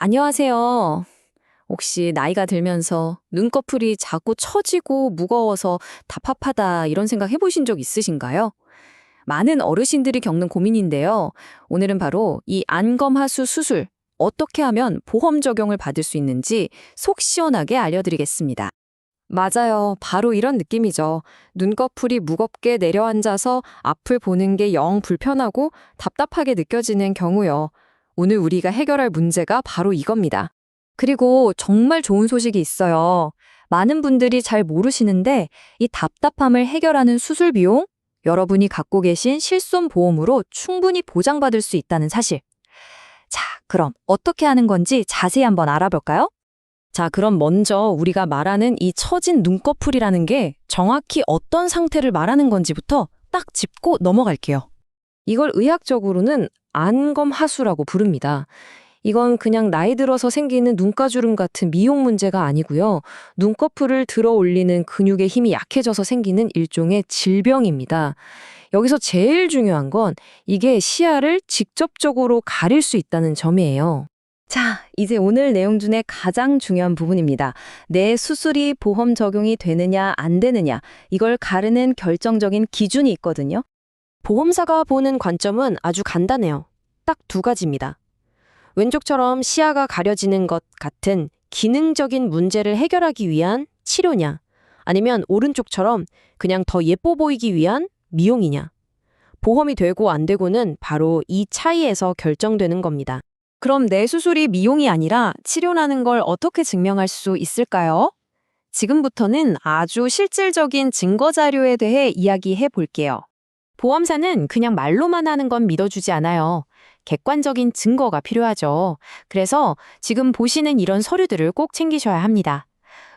안녕하세요. 혹시 나이가 들면서 눈꺼풀이 자꾸 처지고 무거워서 답답하다 이런 생각 해보신 적 있으신가요? 많은 어르신들이 겪는 고민인데요. 오늘은 바로 이 안검하수 수술, 어떻게 하면 보험 적용을 받을 수 있는지 속 시원하게 알려드리겠습니다. 맞아요. 바로 이런 느낌이죠. 눈꺼풀이 무겁게 내려앉아서 앞을 보는 게 영 불편하고 답답하게 느껴지는 경우요. 오늘 우리가 해결할 문제가 바로 이겁니다. 그리고 정말 좋은 소식이 있어요. 많은 분들이 잘 모르시는데 이 답답함을 해결하는 수술 비용, 여러분이 갖고 계신 실손보험으로 충분히 보장받을 수 있다는 사실. 자, 그럼 어떻게 하는 건지 자세히 한번 알아볼까요? 자, 그럼 먼저 우리가 말하는 이 처진 눈꺼풀이라는 게 정확히 어떤 상태를 말하는 건지부터 딱 짚고 넘어갈게요. 이걸 의학적으로는 안검하수라고 부릅니다. 이건 그냥 나이 들어서 생기는 눈가주름 같은 미용 문제가 아니고요. 눈꺼풀을 들어 올리는 근육의 힘이 약해져서 생기는 일종의 질병입니다. 여기서 제일 중요한 건 이게 시야를 직접적으로 가릴 수 있다는 점이에요. 자, 이제 오늘 내용 중에 가장 중요한 부분입니다. 내 수술이 보험 적용이 되느냐 안 되느냐 이걸 가르는 결정적인 기준이 있거든요. 보험사가 보는 관점은 아주 간단해요. 딱 두 가지입니다. 왼쪽처럼 시야가 가려지는 것 같은 기능적인 문제를 해결하기 위한 치료냐, 아니면 오른쪽처럼 그냥 더 예뻐 보이기 위한 미용이냐. 보험이 되고 안 되고는 바로 이 차이에서 결정되는 겁니다. 그럼 내 수술이 미용이 아니라 치료라는 걸 어떻게 증명할 수 있을까요? 지금부터는 아주 실질적인 증거 자료에 대해 이야기해 볼게요. 보험사는 그냥 말로만 하는 건 믿어주지 않아요. 객관적인 증거가 필요하죠. 그래서 지금 보시는 이런 서류들을 꼭 챙기셔야 합니다.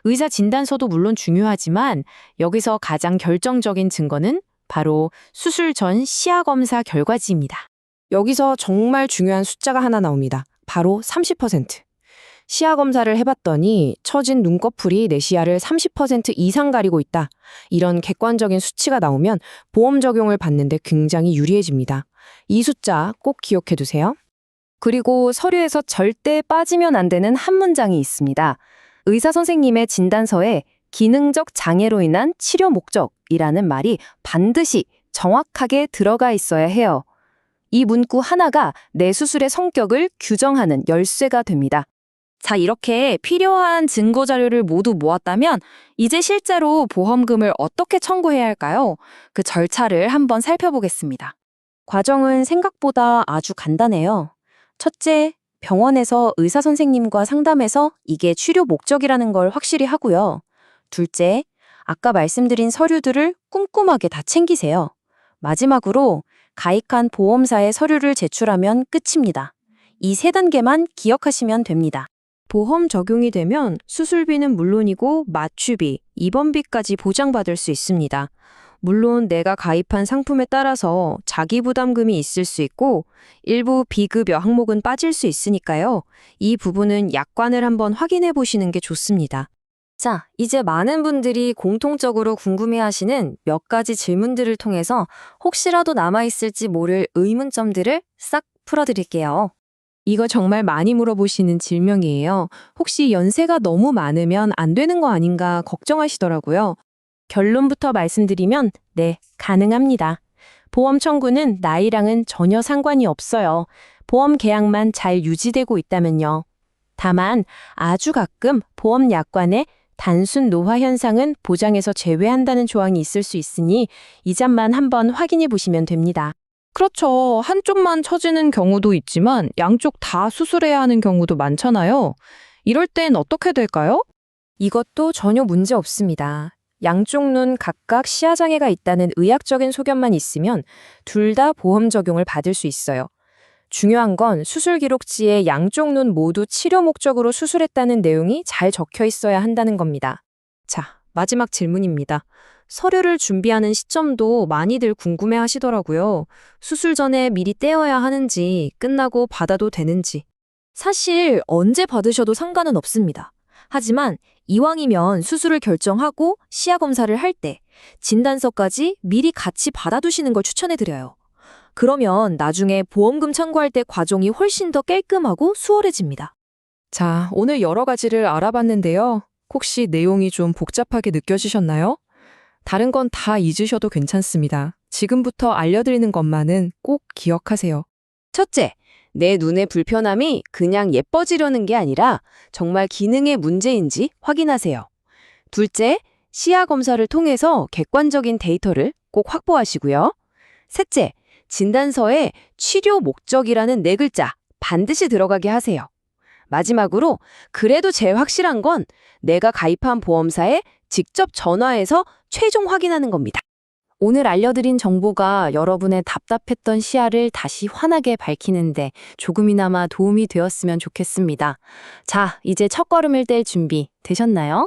의사 진단서도 물론 중요하지만 여기서 가장 결정적인 증거는 바로 수술 전 시야 검사 결과지입니다. 여기서 정말 중요한 숫자가 하나 나옵니다. 바로 30%. 시야 검사를 해봤더니 처진 눈꺼풀이 내 시야를 30% 이상 가리고 있다. 이런 객관적인 수치가 나오면 보험 적용을 받는데 굉장히 유리해집니다. 이 숫자 꼭 기억해 두세요. 그리고 서류에서 절대 빠지면 안 되는 한 문장이 있습니다. 의사 선생님의 진단서에 기능적 장애로 인한 치료 목적이라는 말이 반드시 정확하게 들어가 있어야 해요. 이 문구 하나가 내 수술의 성격을 규정하는 열쇠가 됩니다. 자, 이렇게 필요한 증거 자료를 모두 모았다면 이제 실제로 보험금을 어떻게 청구해야 할까요? 그 절차를 한번 살펴보겠습니다. 과정은 생각보다 아주 간단해요. 첫째, 병원에서 의사 선생님과 상담해서 이게 치료 목적이라는 걸 확실히 하고요. 둘째, 아까 말씀드린 서류들을 꼼꼼하게 다 챙기세요. 마지막으로 가입한 보험사의 서류를 제출하면 끝입니다. 이 세 단계만 기억하시면 됩니다. 보험 적용이 되면 수술비는 물론이고 맞춤비, 입원비까지 보장받을 수 있습니다. 물론 내가 가입한 상품에 따라서 자기 부담금이 있을 수 있고 일부 비급여 항목은 빠질 수 있으니까요. 이 부분은 약관을 한번 확인해 보시는 게 좋습니다. 자, 이제 많은 분들이 공통적으로 궁금해하시는 몇 가지 질문들을 통해서 혹시라도 남아있을지 모를 의문점들을 싹 풀어드릴게요. 이거 정말 많이 물어보시는 질문이에요. 혹시 연세가 너무 많으면 안 되는 거 아닌가 걱정하시더라고요. 결론부터 말씀드리면 네, 가능합니다. 보험 청구는 나이랑은 전혀 상관이 없어요. 보험 계약만 잘 유지되고 있다면요. 다만 아주 가끔 보험 약관에 단순 노화 현상은 보장에서 제외한다는 조항이 있을 수 있으니 이 점만 한번 확인해 보시면 됩니다. 그렇죠. 한쪽만 처지는 경우도 있지만 양쪽 다 수술해야 하는 경우도 많잖아요. 이럴 땐 어떻게 될까요? 이것도 전혀 문제 없습니다. 양쪽 눈 각각 시야장애가 있다는 의학적인 소견만 있으면 둘 다 보험 적용을 받을 수 있어요. 중요한 건 수술 기록지에 양쪽 눈 모두 치료 목적으로 수술했다는 내용이 잘 적혀 있어야 한다는 겁니다. 자, 마지막 질문입니다. 서류를 준비하는 시점도 많이들 궁금해 하시더라고요. 수술 전에 미리 떼어야 하는지, 끝나고 받아도 되는지. 사실 언제 받으셔도 상관은 없습니다. 하지만 이왕이면 수술을 결정하고 시야 검사를 할 때 진단서까지 미리 같이 받아두시는 걸 추천해드려요. 그러면 나중에 보험금 청구할 때 과정이 훨씬 더 깔끔하고 수월해집니다. 자, 오늘 여러 가지를 알아봤는데요. 혹시 내용이 좀 복잡하게 느껴지셨나요? 다른 건 다 잊으셔도 괜찮습니다. 지금부터 알려드리는 것만은 꼭 기억하세요. 첫째, 내 눈의 불편함이 그냥 예뻐지려는 게 아니라 정말 기능의 문제인지 확인하세요. 둘째, 시야 검사를 통해서 객관적인 데이터를 꼭 확보하시고요. 셋째, 진단서에 치료 목적이라는 네 글자 반드시 들어가게 하세요. 마지막으로, 그래도 제일 확실한 건 내가 가입한 보험사에 직접 전화해서 최종 확인하는 겁니다. 오늘 알려드린 정보가 여러분의 답답했던 시야를 다시 환하게 밝히는데 조금이나마 도움이 되었으면 좋겠습니다. 자, 이제 첫걸음을 뗄 준비 되셨나요?